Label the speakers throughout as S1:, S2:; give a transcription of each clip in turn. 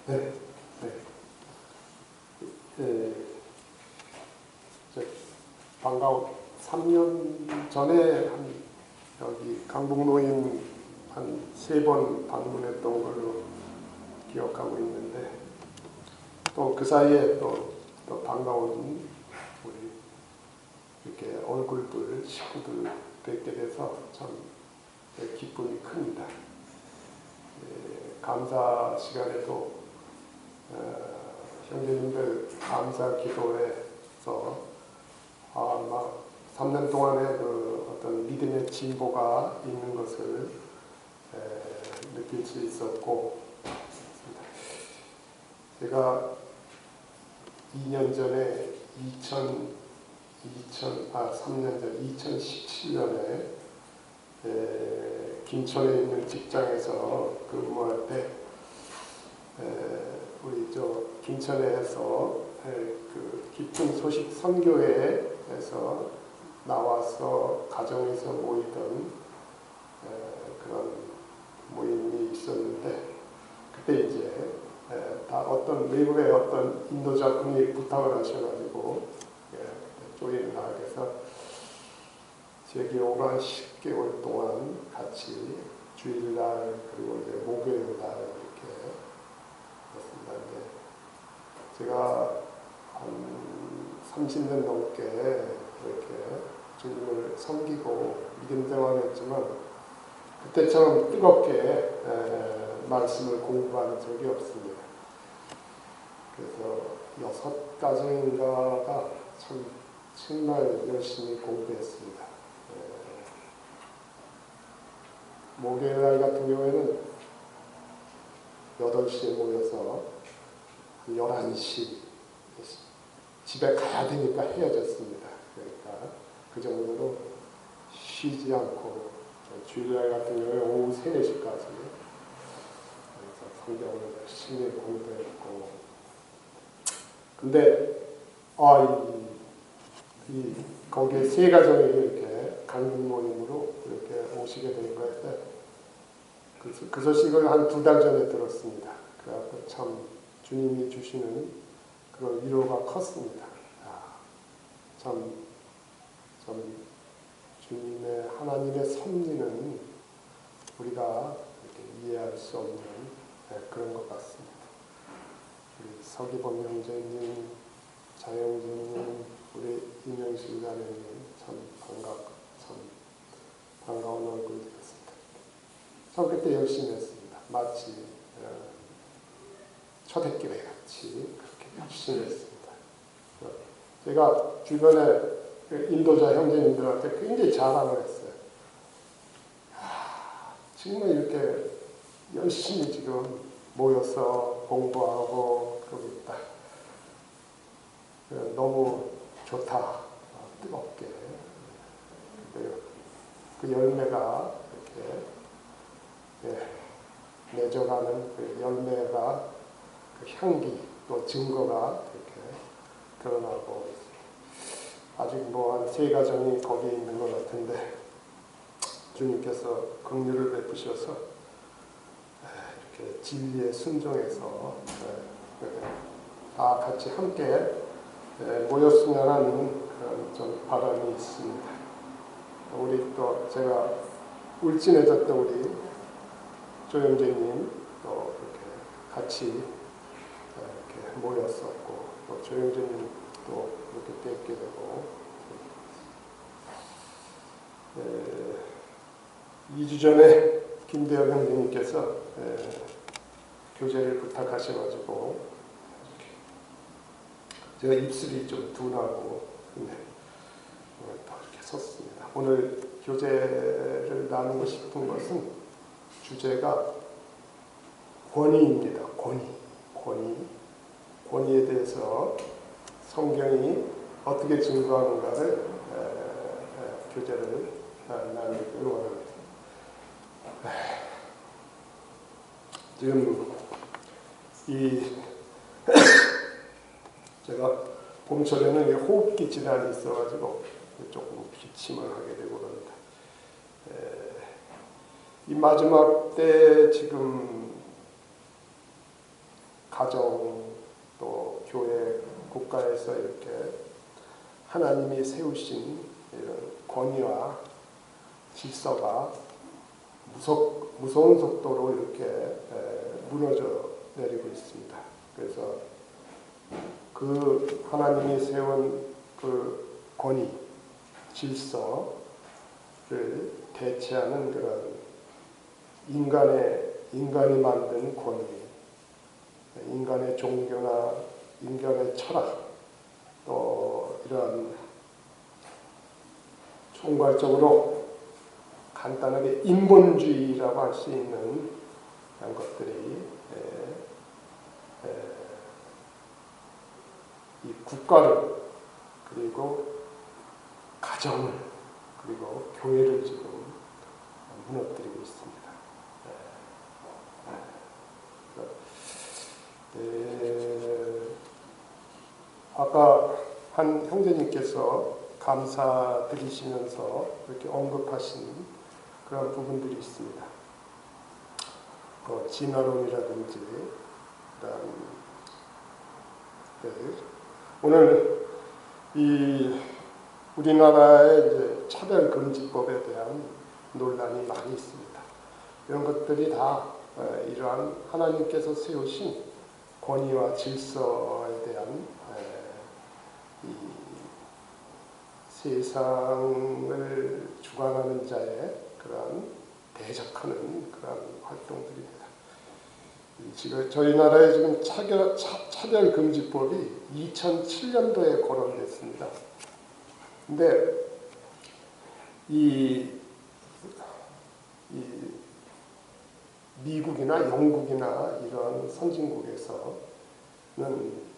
S1: 네, 네. 반가워. 3년 전에 여기 강북노인 한 3번 방문했던 걸로 기억하고 있는데, 또 그 사이에 또 반가운 우리 이렇게 얼굴들, 식구들 뵙게 돼서 참 기쁨이 큽니다. 감사 시간에도 형제님들 감사 기도에서 막 3년 동안의 그 어떤 믿음의 진보가 있는 것을 느낄 수 있었고, 제가 2년 전에 3년 전 2017년에 김천에 있는 직장에서 근무할 때 우리 김천에서 그 깊은 소식 선교회에서 나와서 가정에서 모이던 그런 모임이 있었는데, 그때 이제 다 어떤 외국의 어떤 인도자분이 부탁을 하셔가지고 조인을 하게 해서 제기호로 한 10개월 동안 같이 주일날 그리고 이제 목요일날 이렇게 했습니다. 근데 제가 한 30년 넘게 이렇게 주님을 섬기고 믿음 생활했지만 그때처럼 뜨겁게 말씀을 공부한 적이 없습니다. 그래서 6가정인가가 참 정말 열심히 공부했습니다. 목요일날 같은 경우에는 8시에 모여서 11시 집에 가야 되니까 헤어졌습니다. 그러니까 그 정도로 쉬지 않고 주일날 같은 경우에 오후 3, 4시까지 성경을 열심히 공부했고, 근데 거기에 3가정이 이렇게 강림 모임으로 이렇게 오시게 된 거였는데, 그 소식을 한 2달 전에 들었습니다. 그래서 참 주님이 주시는 그런 위로가 컸습니다. 참 주님의 하나님의 섭리는 우리가 이렇게 이해할 수 없는 그런 것 같습니다. 우리 서기범 형제님, 자영재님, 우리 임영실 자매님 참 반가운 얼굴이었습니다. 참 그때 열심히 했습니다. 마치 초대교회 같이 그렇게 열심히 했습니다. 제가 주변에 인도자 형제님들한테 굉장히 자랑을 했어요. 정말 이렇게 열심히 지금 모여서 공부하고 그러고 있다. 너무 좋다. 뜨겁게. 그 열매가 이렇게 맺어가는 그 열매가 그 향기 또 증거가 이렇게 드러나고 있습니다. 아직 한 3가정이 거기에 있는 것 같은데 주님께서 긍휼을 베푸셔서 이렇게 진리에 순종해서 다 같이 함께 모였으면 하는 그런 좀 바람이 있습니다. 우리 또 제가 울진해졌던 우리 조영재님 또 이렇게 같이 이렇게 모였었고, 또 조영재님 또 이렇게 뵙게 되고, 2주 전에 김대엽 형님께서 교제를 부탁하셔가지고 제가 입술이 좀 둔하고 근데 또 이렇게 섰습니다. 오늘 교제를 나누고 싶은 것은 주제가 권위입니다. 권위에 대해서 성경이 어떻게 증거하는가를 교제를 나누기를 원합니다. 지금 제가 봄철에는 호흡기 질환이 있어가지고 조금 기침을 하게 되고 그럽니다. 이 마지막 때 지금 가정 또 교회 국가에서 이렇게 하나님이 세우신 이런 권위와 질서가 무서운 속도로 이렇게 무너져 내리고 있습니다. 그래서 그 하나님이 세운 그 권위, 질서를 대체하는 그런 인간이 만든 권위, 인간의 종교나 인간의 철학, 또 이런 총괄적으로 간단하게 인본주의라고 할 수 있는 그런 것들이 이 국가를 그리고 가정을 그리고 교회를 지금 무너뜨리고 있습니다. 아까 한 형제님께서 감사드리시면서 이렇게 언급하신 그런 부분들이 있습니다. 진화론이라든지 오늘 이 우리나라의 이제 차별금지법에 대한 논란이 많이 있습니다. 이런 것들이 다 이러한 하나님께서 세우신 권위와 질서에 대한 이 세상을 주관하는 자의 그러한 대적하는 그러한 활동들입니다. 지금 저희 나라에 지금 차별금지법이 2007년도에 거론됐습니다. 근데 이 미국이나 영국이나 이런 선진국에서는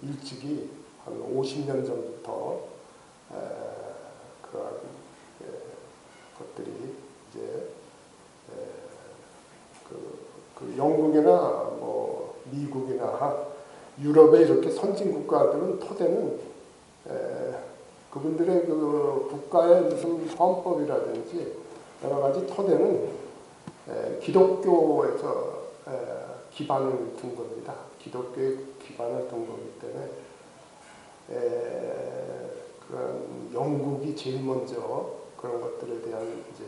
S1: 일찍이 한 50년 전부터 그런 것들이 이제 그 영국이나 뭐 미국이나 유럽의 이렇게 선진국가들은 토대는 그분들의 그 국가의 무슨 헌법이라든지 여러 가지 토대는 기독교에서 기반을 둔 겁니다. 기독교의 기반을 둔 거기 때문에 그런 영국이 제일 먼저 그런 것들에 대한 이제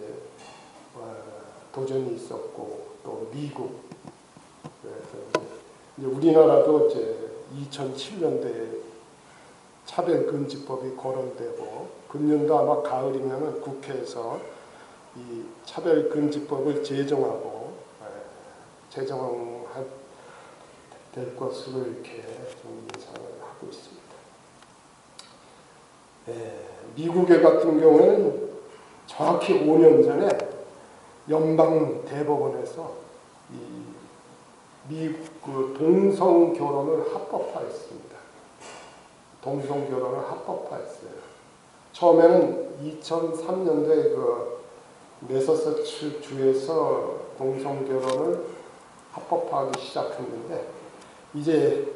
S1: 도전이 있었고 또 미국 그래서 이제 우리나라도 이제 2007년도에 차별금지법이 거론되고 금년도 아마 가을이면은 국회에서 이 차별금지법을 제정할 될 것으로 이렇게 좀 예상을 하고 있습니다. 미국의 같은 경우는 정확히 5년 전에 연방 대법원에서 이 미국 동성 결혼을 합법화했습니다. 동성 결혼을 합법화했어요. 처음에는 2003년도에 그 매사추세츠 주에서 동성 결혼을 합법화하기 시작했는데 이제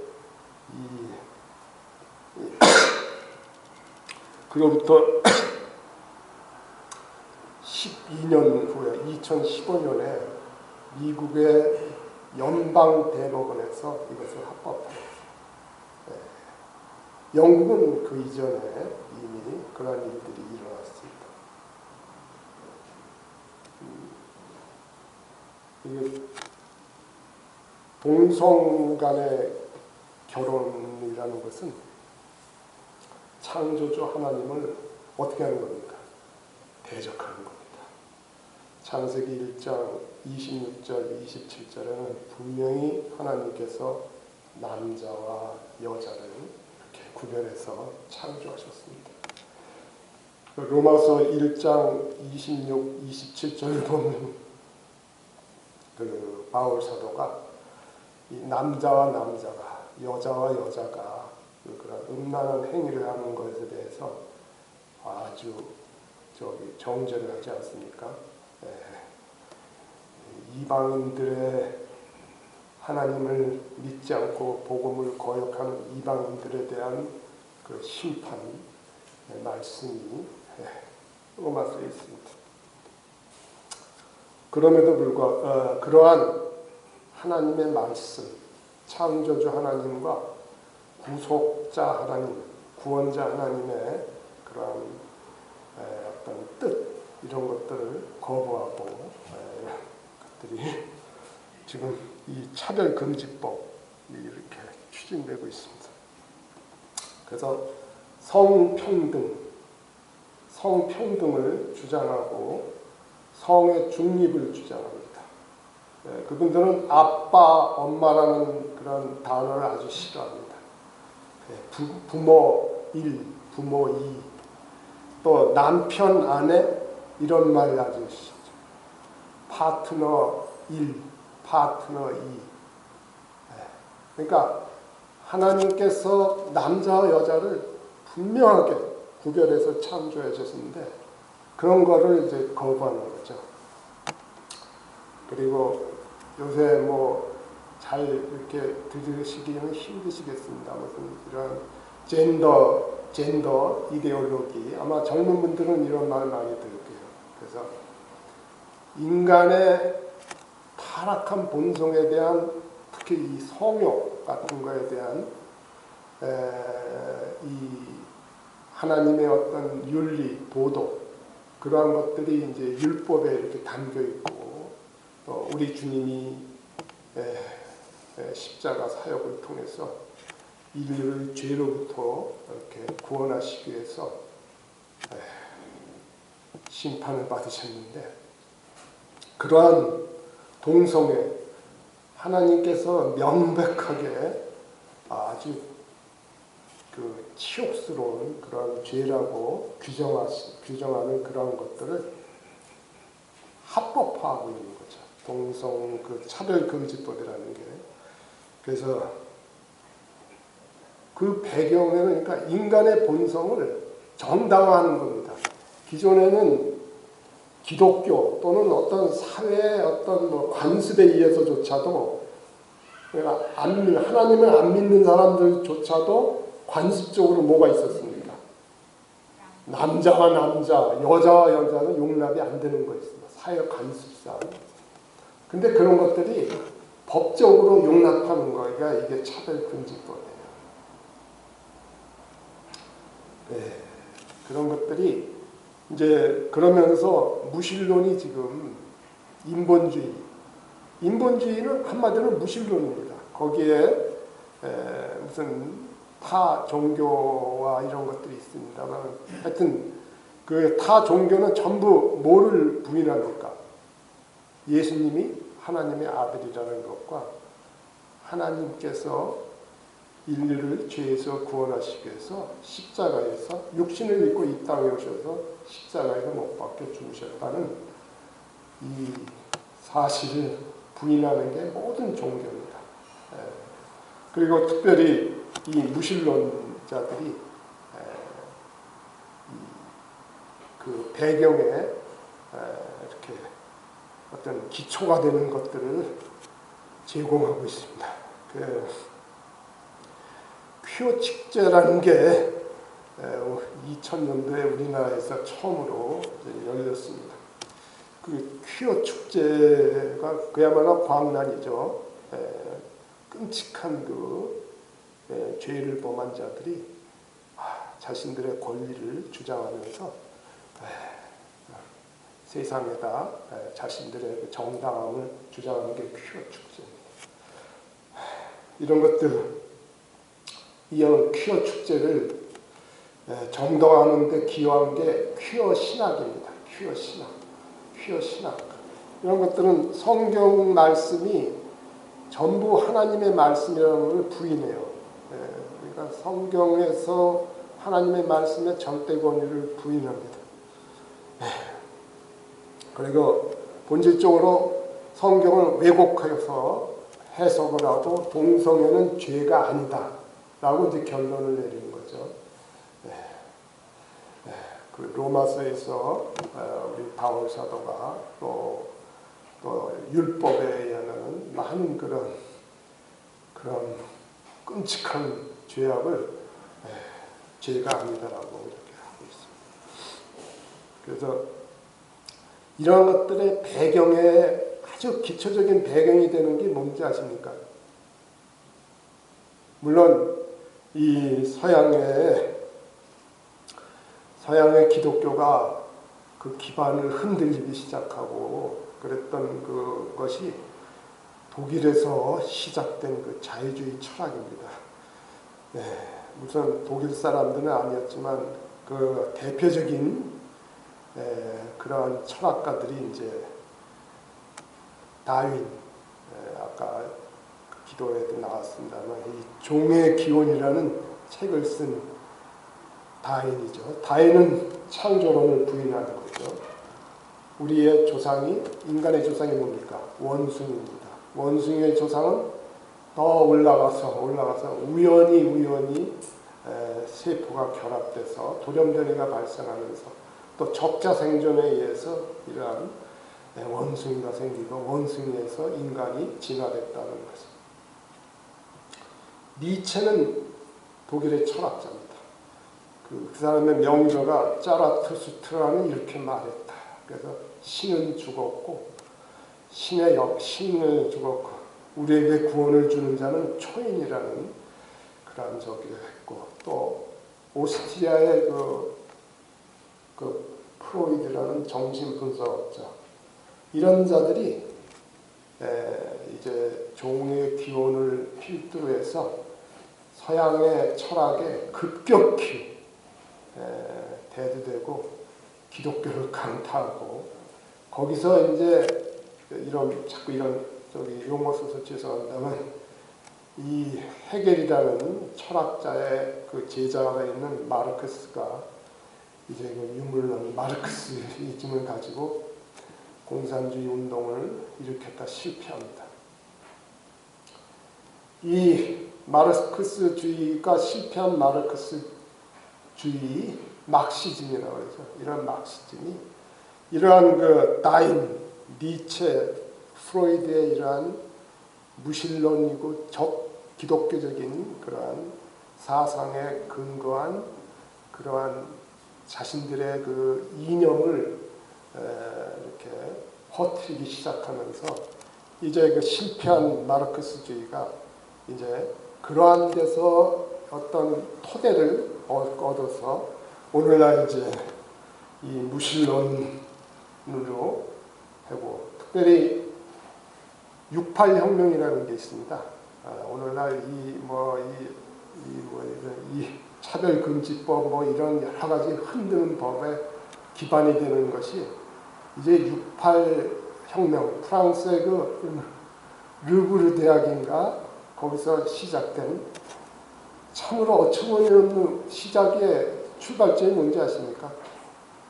S1: 그로부터 12년 후에 2015년에 미국의 연방 대법원에서 이것을 합법화했어요. 영국은 그 이전에 이미 그런 일들이 일어났습니다. 이게 동성 간의 결혼이라는 것은 창조주 하나님을 어떻게 하는 겁니까? 대적하는 겁니다. 창세기 1장 26절, 27절에는 분명히 하나님께서 남자와 여자를 이렇게 구별해서 창조하셨습니다. 로마서 1장 26, 27절을 보면 그 바울 사도가 이 남자와 남자가, 여자와 여자가 그런 음란한 행위를 하는 것에 대해서 아주 정죄를 하지 않습니까? 이방인들의 하나님을 믿지 않고 복음을 거역하는 이방인들에 대한 그 심판 말씀이 로마서에 있습니다. 그럼에도 불구하고 그러한 하나님의 말씀, 창조주 하나님과 구속자 하나님, 구원자 하나님의 그런 어떤 뜻 이런 것들을 거부하고 것들이 지금 이 차별금지법이 이렇게 추진되고 있습니다. 그래서 성평등을 주장하고 성의 중립을 주장합니다. 그분들은 아빠, 엄마라는 그런 단어를 아주 싫어합니다. 부모 1, 부모 2, 또 남편, 아내 이런 말 아주 싫죠. 파트너 1, 파트너 2. 그러니까 하나님께서 남자와 여자를 분명하게 구별해서 창조해 줬는데 그런 거를 이제 거부하는 거죠. 그리고 요새 뭐 잘 이렇게 들으시기는 힘드시겠습니다. 무슨 이런 젠더 이데올로기 아마 젊은 분들은 이런 말 많이 들을 거예요. 그래서 인간의 타락한 본성에 대한 특히 이 성욕 같은 거에 대한 이 하나님의 어떤 윤리, 보도 그러한 것들이 이제 율법에 이렇게 담겨 있고 또 우리 주님이 십자가 사역을 통해서 인류를 죄로부터 이렇게 구원하시기 위해서 심판을 받으셨는데 그러한 동성애 하나님께서 명백하게 아주 그 치욕스러운 그런 죄라고 규정하는 그런 것들을 합법화하고 있는 거죠. 동성 그 차별금지법이라는 게. 그래서 그 배경에는 그러니까 인간의 본성을 정당화하는 겁니다. 기존에는 기독교 또는 어떤 사회의 어떤 뭐 관습에 의해서조차도 그러니까 하나님을 안 믿는 사람들조차도 관습적으로 뭐가 있었습니까? 남자와 남자, 여자와 여자는 용납이 안 되는 거 있습니다. 사회 관습상. 근데 그런 것들이 법적으로 용납하는 거가 이게 차별금지법이에요. 네, 그런 것들이 이제 그러면서 무신론이 지금 인본주의는 한마디로 무신론입니다. 거기에 무슨 타 종교와 이런 것들이 있습니다만 하여튼 그 타 종교는 전부 뭐를 부인합니까? 예수님이 하나님의 아들이라는 것과 하나님께서 인류를 죄에서 구원하시기 위해서 십자가에서 육신을 입고 이 땅에 오셔서 십자가에서 못 박혀 죽으셨다는 이 사실을 부인하는 게 모든 종교입니다. 그리고 특별히 이 무신론자들이 그 배경에 이렇게 어떤 기초가 되는 것들을 제공하고 있습니다. 그 퀴어 축제라는 게 2000년도에 우리나라에서 처음으로 열렸습니다. 그 퀴어 축제가 그야말로 광란이죠. 끔찍한 그 죄를 범한 자들이 자신들의 권리를 주장하면서 세상에다 자신들의 정당함을 주장하는 게 퀴어 축제입니다. 이런 것들, 이런 퀴어 축제를 정당화하는 데 기여한 게 퀴어 신학입니다. 퀴어 신학. 이런 것들은 성경 말씀이 전부 하나님의 말씀이라는 걸 부인해요. 그러니까 성경에서 하나님의 말씀의 절대 권위를 부인합니다. 그리고 본질적으로 성경을 왜곡해서 해석을 하고 동성애는 죄가 아니다 라고 이제 결론을 내리는 거죠. 그 로마서에서 우리 바울 사도가 또 율법에 의하면 많은 그런 끔찍한 죄악을 죄가 아니다라고 이렇게 하고 있습니다. 그래서 이런 것들의 배경에 아주 기초적인 배경이 되는 게 뭔지 아십니까? 물론 이 서양의 기독교가 그 기반을 흔들리기 시작하고 그랬던 그것이 독일에서 시작된 그 자유주의 철학입니다. 네, 우선 독일 사람들은 아니었지만 그 대표적인 그러한 철학가들이 이제 다윈, 아까 기도에도 나왔습니다만 이 종의 기원이라는 책을 쓴 다윈이죠. 다윈은 창조론을 부인하는 거죠. 우리의 조상이, 인간의 조상이 뭡니까? 원숭이입니다. 원숭이의 조상은 더 올라가서 우연히 세포가 결합돼서 돌연변이가 발생하면서 또 적자 생존에 의해서 이러한 원숭이가 생기고 원숭이에서 인간이 진화됐다는 것입니다. 니체는 독일의 철학자입니다. 그 사람의 명저가 짜라투스트라는 이렇게 말했다. 그래서 신은 죽었고 신을 죽었고 우리에게 구원을 주는 자는 초인이라는 그런 저기를 했고 또 오스트리아의 그 프로이드라는 정신분석자 이런 자들이 이제 종의 기원을 필두로 해서 서양의 철학에 급격히 대두되고 기독교를 강타하고 거기서 이제 자꾸 이런 용어 써서 죄송합니다만 이 헤겔이라는 철학자의 그 제자가 있는 마르크스가 이제 그 유물론 마르크스이즘을 가지고 공산주의 운동을 일으켰다 실패합니다. 이 마르크스주의가 실패한 마르크스주의 막시즘이라고 해서 이런 막시즘이 이러한 그 다윈, 니체, 프로이드의 이러한 무신론이고 기독교적인 그러한 사상에 근거한 그러한 자신들의 그 이념을 이렇게 퍼뜨리기 시작하면서 이제 그 실패한 마르크스주의가 이제 그러한 데서 어떤 토대를 얻어서 오늘날 이제 이 무신론으로 하고 특별히 68혁명이라는 게 있습니다. 오늘날 이 차별금지법 이런 여러 가지 흔드는 법에 기반이 되는 것이 이제 68혁명 프랑스의 그 르브르 대학인가 거기서 시작된 참으로 어처구니없는 시작의 출발점이 뭔지 아십니까?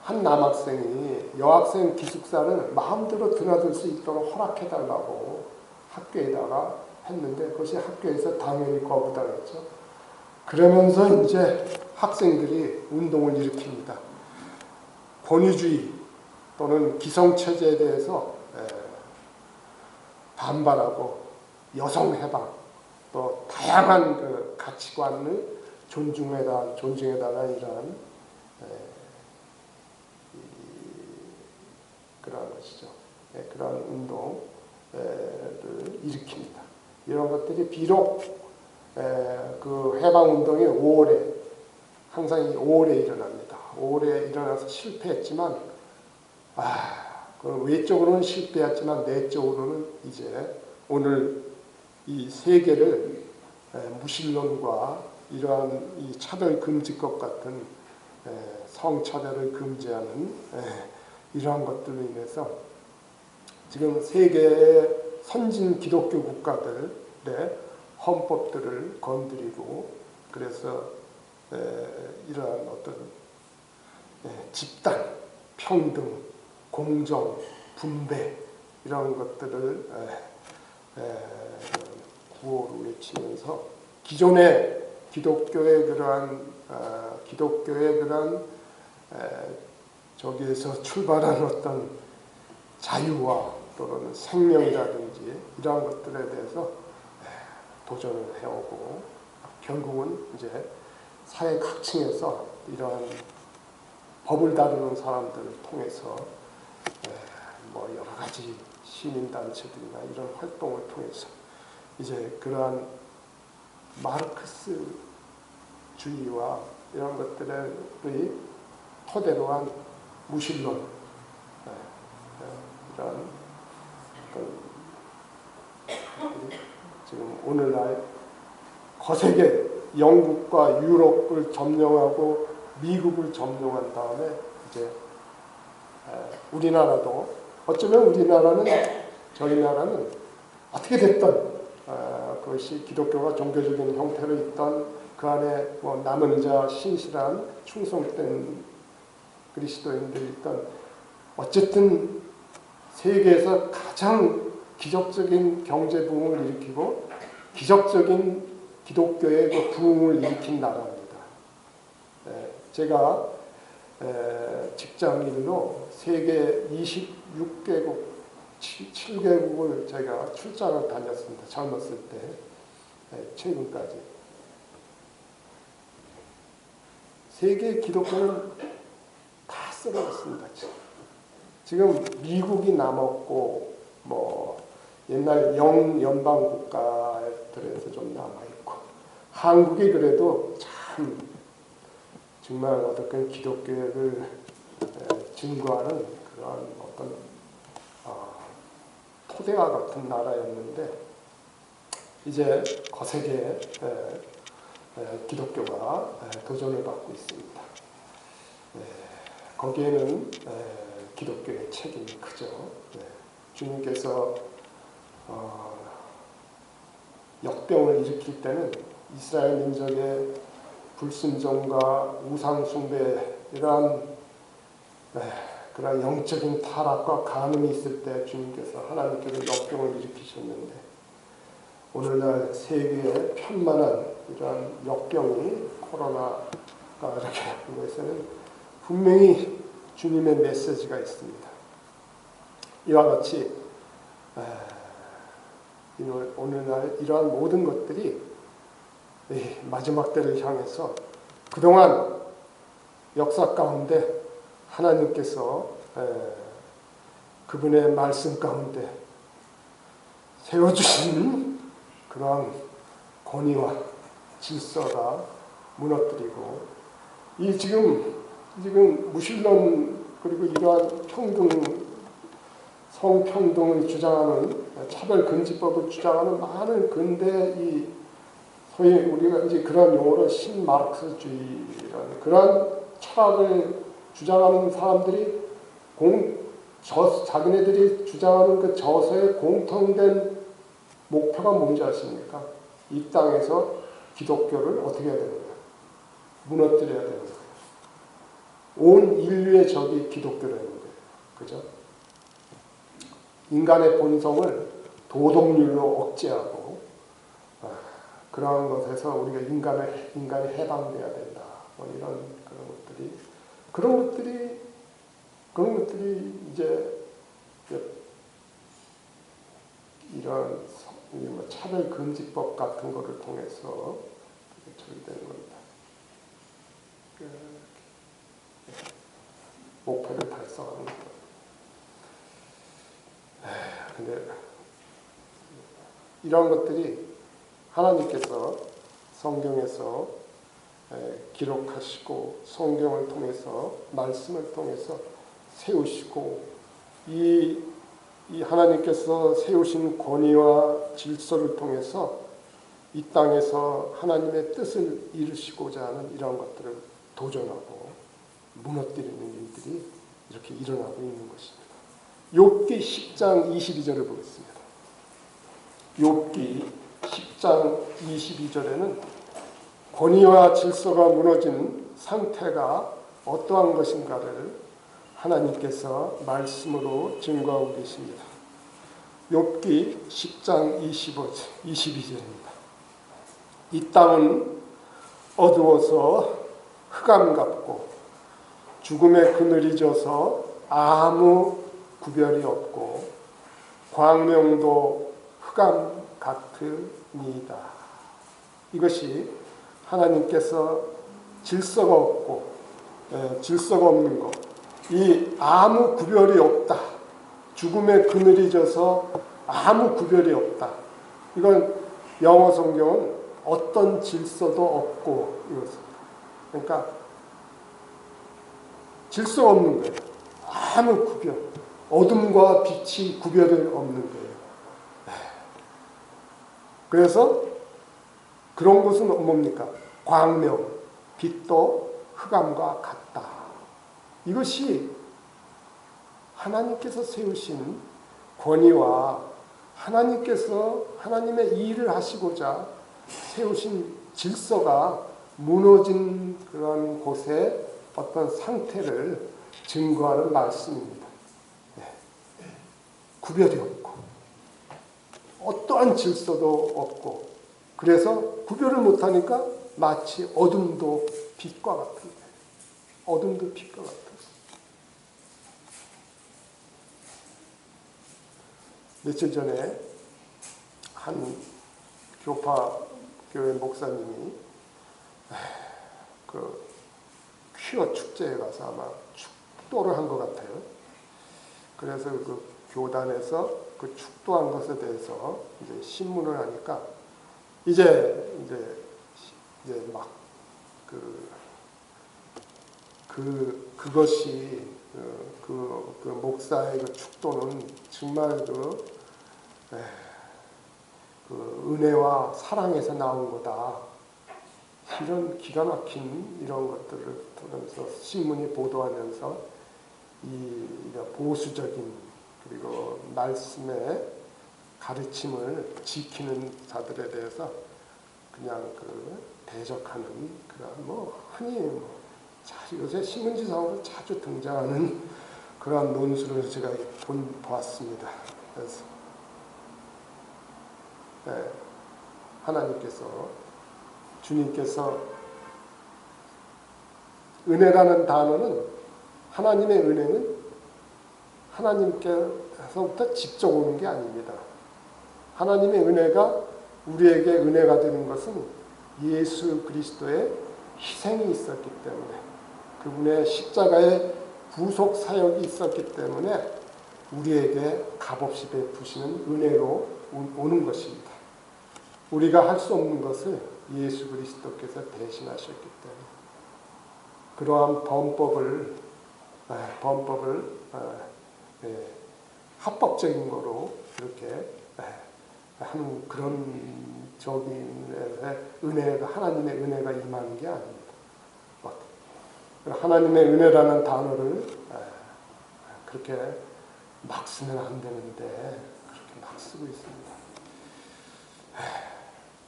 S1: 한 남학생이 여학생 기숙사를 마음대로 드나들 수 있도록 허락해달라고 학교에다가 했는데 그것이 학교에서 당연히 거부당했죠. 그러면서 이제 학생들이 운동을 일으킵니다. 권위주의 또는 기성체제에 대해서 반발하고 여성해방 또 다양한 그 가치관을 존중해달라는 이러한 그러한 것이죠. 그러한 운동을 일으킵니다. 이런 것들이 비록 그 해방운동이 5월에 항상 5월에 일어납니다. 5월에 일어나서 실패했지만 그 외적으로는 실패했지만 내적으로는 이제 오늘 이 세계를 무신론과 이러한 이 차별금지법 같은 성차별을 금지하는 이러한 것들로 인해서 지금 세계의 선진 기독교 국가들의 헌법들을 건드리고 그래서 이러한 어떤 집단, 평등, 공정, 분배 이런 것들을 구호로 외치면서 기존의 기독교의 그러한 저기에서 출발한 어떤 자유와 또는 생명이라든지 이러한 것들에 대해서 도전을 해오고 결국은 이제 사회 각층에서 이러한 법을 다루는 사람들을 통해서 여러 가지 시민단체들이나 이런 활동을 통해서 이제 그러한 마르크스주의와 이런 것들의 토대로 한 무신론, 이런 지금 오늘날 거세게 영국과 유럽을 점령하고 미국을 점령한 다음에 이제 우리나라도 어쩌면 우리나라는 저희 나라는 어떻게 됐든 그것이 기독교가 종교적인 형태로 있던 그 안에 뭐 남은 자 신실한 충성된 그리스도인들이 있던 어쨌든 세계에서 가장 기적적인 경제 부흥을 일으키고 기적적인 기독교의 그 부흥을 일으킨 나라입니다. 제가 직장일로 세계 26개국, 7개국을 제가 출장을 다녔습니다. 젊었을 때, 최근까지. 세계 기독교는 다 쓰러졌습니다. 지금 미국이 남았고, 뭐 옛날 영연방 국가들에서 좀 남아있고, 한국이 그래도 참 정말 어떻게 기독교를 증거하는 그런 어떤 토대와 같은 나라였는데 이제 거세게 기독교가 도전을 받고 있습니다. 거기에는 기독교의 책임이 크죠. 주님께서 역병을 일으킬 때는 이스라엘 민족의 불순종과 우상숭배 이러한 그런 영적인 타락과 간음이 있을 때 주님께서 하나님께서 역병을 일으키셨는데 오늘날 세계에 편만한 이러한 역병이 코로나가 이렇게 하는 것에는 분명히 주님의 메시지가 있습니다. 이와 같이 오늘날 이러한 모든 것들이 마지막 때를 향해서 그동안 역사 가운데 하나님께서 그분의 말씀 가운데 세워주신 그러한 권위와 질서가 무너뜨리고 이 지금 무신론 그리고 이러한 성평등을 주장하는 차별금지법을 주장하는 많은 근대 이 소위 우리가 이제 그런 용어로 신마르크스주의라는 그런 철학을 주장하는 사람들이 자기네들이 주장하는 그 저서의 공통된 목표가 뭔지 아십니까? 이 땅에서 기독교를 어떻게 해야 되는 거예요? 무너뜨려야 되는 거예요. 온 인류의 적이 기독교라는 거예요. 그죠? 인간의 본성을 도덕률로 억제하고 그러한 것에서 우리가 인간이 해방돼야 된다. 뭐 이런 그런 것들이 이제 이런 차별금지법 같은 것을 통해서 처리되는 겁니다. 목표를 달성하는 겁니다. 근데 이런 것들이 하나님께서 성경에서 기록하시고 성경을 통해서 말씀을 통해서 세우시고 이 하나님께서 세우신 권위와 질서를 통해서 이 땅에서 하나님의 뜻을 이루시고자 하는 이런 것들을 도전하고 무너뜨리는 일들이 이렇게 일어나고 있는 것입니다. 욥기 10장 22절을 보겠습니다. 욥기 10장 22절에는 권위와 질서가 무너진 상태가 어떠한 것인가를 하나님께서 말씀으로 증거하고 계십니다. 욥기 10장 22절입니다. 이 땅은 어두워서 흑암 같고 죽음의 그늘이 져서 아무 구별이 없고 광명도 흑암 같으니이다. 이것이 하나님께서 질서가 없고 질서가 없는 것, 이 아무 구별이 없다. 죽음의 그늘이 져서 아무 구별이 없다. 이건 영어 성경은 어떤 질서도 없고 이렇습니다. 그러니까 질서 없는 거예요. 아무 구별, 어둠과 빛이 구별이 없는 거예요. 그래서 그런 것은 뭡니까? 광명, 빛도 흑암과 같다. 이것이 하나님께서 세우신 권위와 하나님께서 하나님의 일을 하시고자 세우신 질서가 무너진 그런 곳에 어떤 상태를 증거하는 말씀입니다. 구별이 없고 어떠한 질서도 없고 그래서 구별을 못하니까 마치 어둠도 빛과 같은 거예요. 어둠도 빛과 같은 거예요. 며칠 전에 한 교파 교회 목사님이 그 퀴어 축제에 가서 아마 축도를 한 것 같아요. 그래서 그 교단에서 그 축도한 것에 대해서 이제 신문을 하니까 이제 막 그것이 그 목사의 그 축도는 정말 그 은혜와 사랑에서 나온 거다. 이런 기가 막힌 이런 것들을 들으면서 신문이 보도하면서 이 보수적인 그리고 말씀의 가르침을 지키는 자들에 대해서 그냥 대적하는 그런 흔히 요새 신문지상으로 자주 등장하는 그런 논술을 제가 보았습니다. 그래서 하나님께서 주님께서 은혜라는 단어는 하나님의 은혜는 하나님께서부터 직접 오는 게 아닙니다. 하나님의 은혜가 우리에게 은혜가 되는 것은 예수 그리스도의 희생이 있었기 때문에 그분의 십자가의 구속 사역이 있었기 때문에 우리에게 값없이 베푸시는 은혜로 오는 것입니다. 우리가 할 수 없는 것을 예수 그리스도께서 대신하셨기 때문에 그러한 범법을 합법적인 거로 이렇게 하는 그런 은혜가 하나님의 은혜가 임하는 게 아닙니다. 하나님의 은혜라는 단어를 그렇게 막 쓰면 안 되는데 그렇게 막 쓰고 있습니다.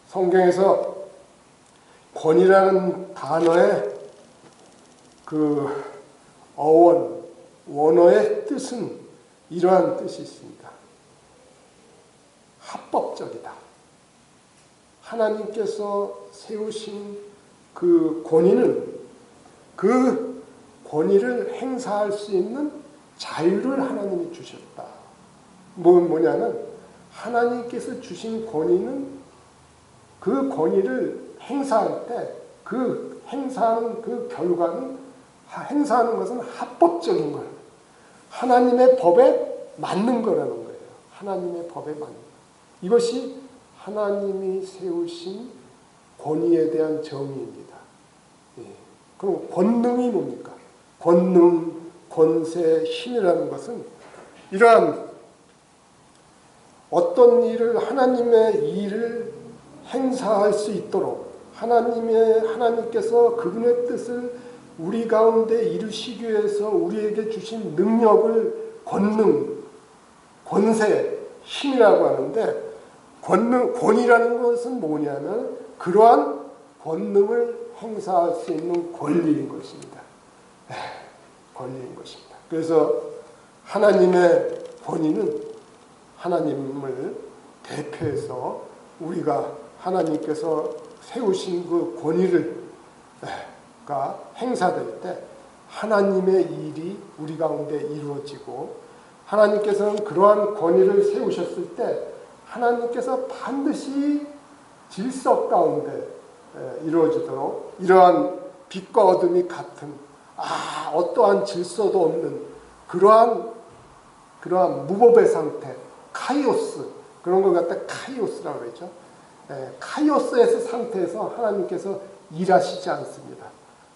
S1: 성경에서 권위라는 단어의 그 원어의 뜻은 이러한 뜻이 있습니다. 합법적이다. 하나님께서 세우신 그 권위는 그 권위를 행사할 수 있는 자유를 하나님이 주셨다. 뭐냐면 하나님께서 주신 권위는 그 권위를 행사할 때 그 행사하는 그 결과는 행사하는 것은 합법적인 거예요. 하나님의 법에 맞는 거라는 거예요. 하나님의 법에 맞는 거. 이것이 하나님이 세우신 권위에 대한 정의입니다. 그럼 권능이 뭡니까? 권능, 권세, 힘이라는 것은 이러한 어떤 일을 하나님의 일을 행사할 수 있도록 하나님께서 그분의 뜻을 우리 가운데 이루시기 위해서 우리에게 주신 능력을 권능, 권세, 힘이라고 하는데 권위라는 것은 뭐냐면 그러한 권능을 행사할 수 있는 권리인 것입니다. 권리인 것입니다. 그래서 하나님의 권위는 하나님을 대표해서 우리가 하나님께서 세우신 그 권위가 행사될 때 하나님의 일이 우리 가운데 이루어지고 하나님께서는 그러한 권위를 세우셨을 때 하나님께서 반드시 질서 가운데 이루어지도록 이러한 빛과 어둠이 같은 어떠한 질서도 없는 그러한 무법의 상태, 카이오스 그런 걸 갖다 카이오스라고 그러죠. 카이오스의 상태에서 하나님께서 일하시지 않습니다.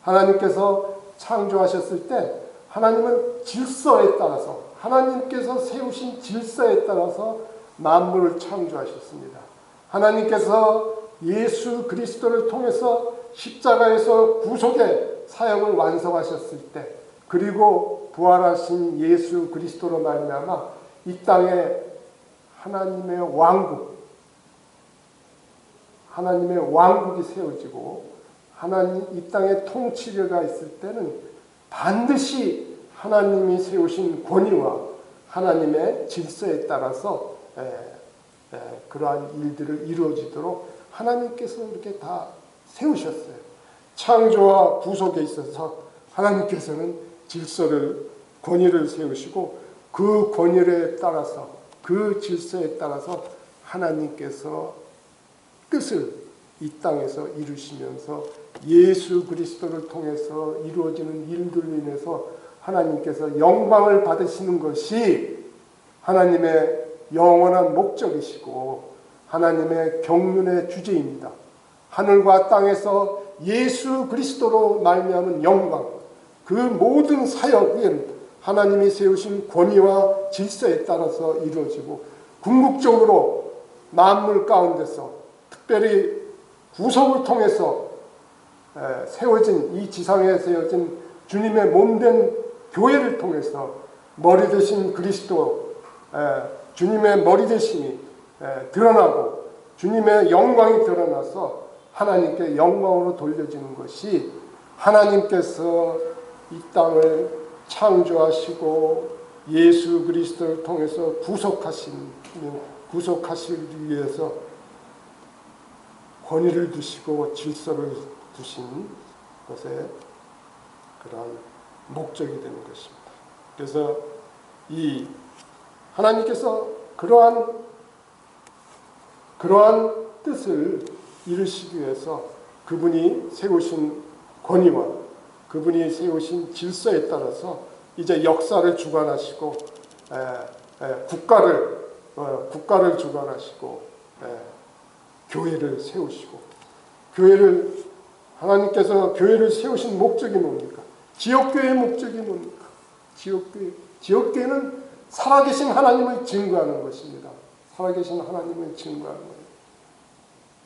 S1: 하나님께서 창조하셨을 때 하나님은 질서에 따라서 하나님께서 세우신 질서에 따라서 만물을 창조하셨습니다. 하나님께서 예수 그리스도를 통해서 십자가에서 구속의 사역을 완성하셨을 때 그리고 부활하신 예수 그리스도로 말미암아 이 땅에 하나님의 왕국이 세워지고 하나님 이 땅에 통치자가 있을 때는 반드시 하나님이 세우신 권위와 하나님의 질서에 따라서 그러한 일들을 이루어지도록 하나님께서 이렇게 다 세우셨어요. 창조와 구속에 있어서 하나님께서는 질서를 권위를 세우시고 그 권위에 따라서 그 질서에 따라서 하나님께서 뜻을 이 땅에서 이루시면서 예수 그리스도를 통해서 이루어지는 일들로 인해서 하나님께서 영광을 받으시는 것이 하나님의 영원한 목적이시고 하나님의 경륜의 주제입니다. 하늘과 땅에서 예수 그리스도로 말미암은 영광, 그 모든 사역은 하나님이 세우신 권위와 질서에 따라서 이루어지고 궁극적으로 만물 가운데서 특별히 구속을 통해서 세워진 이 지상에 세워진 주님의 몸된 교회를 통해서 머리 되신 그리스도, 주님의 머리 되심이 드러나고 주님의 영광이 드러나서 하나님께 영광으로 돌려지는 것이 하나님께서 이 땅을 창조하시고 예수 그리스도를 통해서 구속하시기 위해서 권위를 두시고 질서를 두신 것의 그러한 목적이 되는 것입니다. 그래서 이 하나님께서 그러한 뜻을 이루시기 위해서 그분이 세우신 권위와 그분이 세우신 질서에 따라서 이제 역사를 주관하시고 국가를 주관하시고 교회를 세우시고 하나님께서 교회를 세우신 목적이 뭡니까? 지역교회의 목적이 뭡니까? 지역교회는 살아계신 하나님을 증거하는 것입니다. 살아계신 하나님을 증거하는 거예요.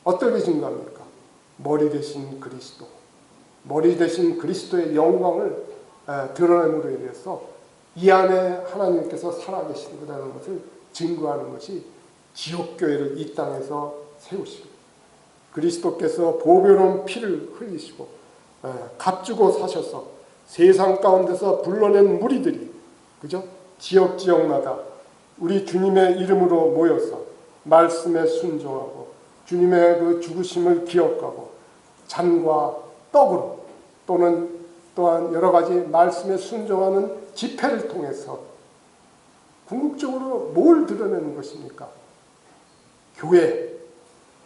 S1: 어떻게 증거합니까? 머리 되신 그리스도, 머리 되신 그리스도의 영광을 드러냄으로 인해서 이 안에 하나님께서 살아계신다는 것을 증거하는 것이 지역교회를 이 땅에서 세우시고 그리스도께서 보배로운 피를 흘리시고 값주고 사셔서 세상 가운데서 불러낸 무리들이 그죠? 지역마다 우리 주님의 이름으로 모여서 말씀에 순종하고 주님의 그 죽으심을 기억하고 잔과 떡으로 또한 여러 가지 말씀에 순종하는 집회를 통해서 궁극적으로 뭘 드러내는 것입니까? 교회,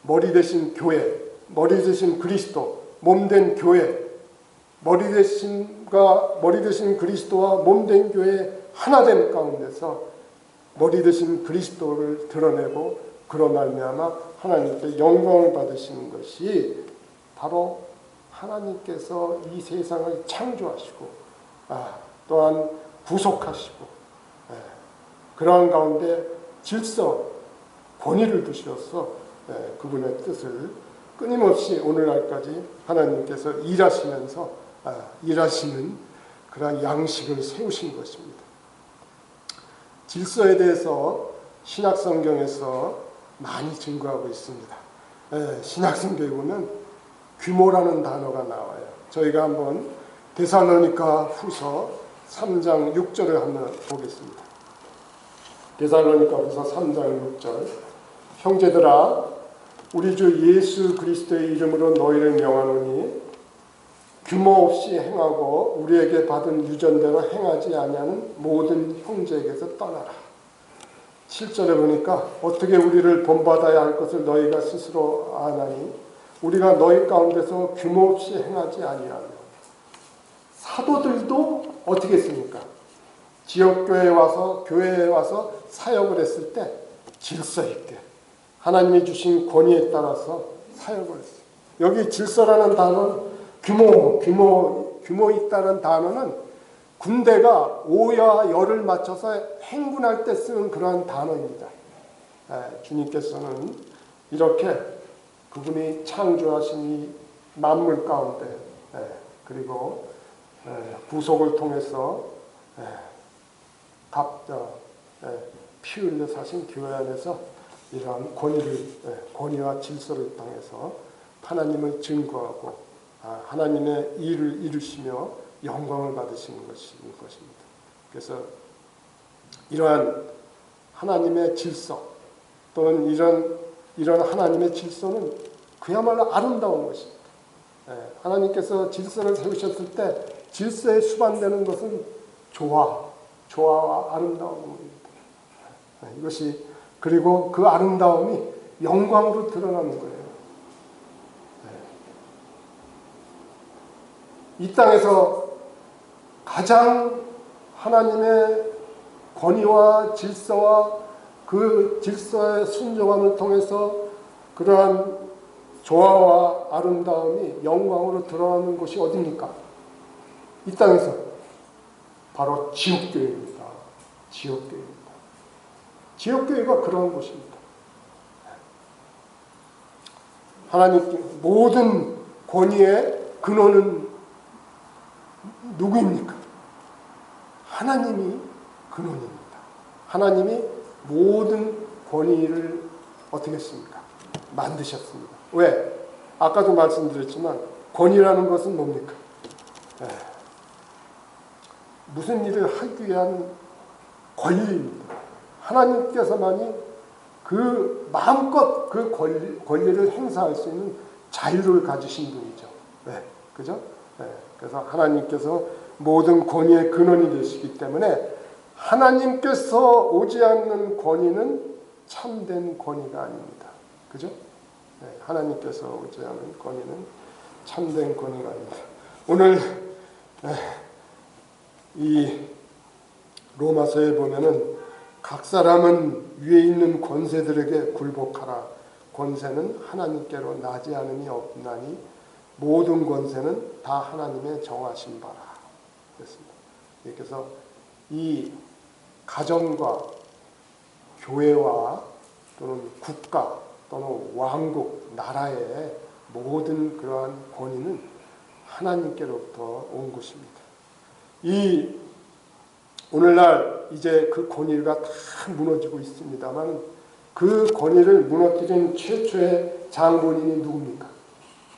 S1: 머리 되신 교회, 머리 되신 그리스도, 몸된 교회, 머리 되신 그리스도와 몸된 교회 하나됨 가운데서 머리 되신 그리스도를 드러내고 그로 말미암아 하나님께 영광을 받으시는 것이 바로 하나님께서 이 세상을 창조하시고 또한 구속하시고 그러한 가운데 질서, 권위를 두셔서 그분의 뜻을 끊임없이 오늘날까지 하나님께서 일하시는 그러한 양식을 세우신 것입니다. 질서에 대해서 신약성경에서 많이 증거하고 있습니다. 신약성경에 보면 규모라는 단어가 나와요. 저희가 한번 데살로니가 후서 3장 6절을 한번 보겠습니다. 데살로니가 후서 3장 6절 형제들아 우리 주 예수 그리스도의 이름으로 너희를 명하노니 규모 없이 행하고 우리에게 받은 유전대로 행하지 아니하는 모든 형제에게서 떠나라. 7절에 보니까 어떻게 우리를 본받아야 할 것을 너희가 스스로 아나니 우리가 너희 가운데서 규모 없이 행하지 아니하며 사도들도 어떻게 했습니까? 지역교회에 와서 교회에 와서 사역을 했을 때 질서 있게 하나님이 주신 권위에 따라서 사역을 했어요. 여기 질서라는 단어는 규모 있다는 단어는 군대가 오와 열을 맞춰서 행군할 때 쓰는 그러한 단어입니다. 주님께서는 이렇게 그분이 창조하신 이 만물 가운데 그리고 구속을 통해서 피 흘려 사신 교회 안에서 이러한 권위와 질서를 통해서 하나님을 증거하고 하나님의 일을 이루시며 영광을 받으시는 것입니다. 그래서 이러한 하나님의 질서 또는 이런 하나님의 질서는 그야말로 아름다운 것입니다. 하나님께서 질서를 세우셨을 때 질서에 수반되는 것은 조화와 아름다움입니다. 이것이 그리고 그 아름다움이 영광으로 드러나는 거예요. 이 땅에서 가장 하나님의 권위와 질서와 그 질서의 순종함을 통해서 그러한 조화와 아름다움이 영광으로 드러나는 곳이 어디입니까? 이 땅에서 바로 지옥교회입니다. 지옥교회가 그러한 곳입니다. 하나님께 모든 권위의 근원은 누구입니까? 하나님이 근원입니다. 하나님이 모든 권위를 어떻게 했습니까? 만드셨습니다. 왜? 아까도 말씀드렸지만 권위라는 것은 뭡니까? 무슨 일을 하기 위한 권리입니다. 하나님께서만이 그 마음껏 그 권리를 행사할 수 있는 자유를 가지신 분이죠. 그죠? 그래서 하나님께서 모든 권위의 근원이 되시기 때문에 하나님께서 오지 않는 권위는 참된 권위가 아닙니다. 그죠? 하나님께서 오지 않는 권위는 참된 권위가 아닙니다. 오늘 이 로마서에 보면은 각 사람은 위에 있는 권세들에게 굴복하라. 권세는 하나님께로 나지 않음이 없나니 모든 권세는 다 하나님의 정하신 바라. 그렇습니다. 그래서 이 가정과 교회와 또는 국가 또는 왕국, 나라의 모든 그러한 권위는 하나님께로부터 온 것입니다. 이 오늘날 이제 그 권위가 다 무너지고 있습니다만 그 권위를 무너뜨린 최초의 장본인이 누굽니까?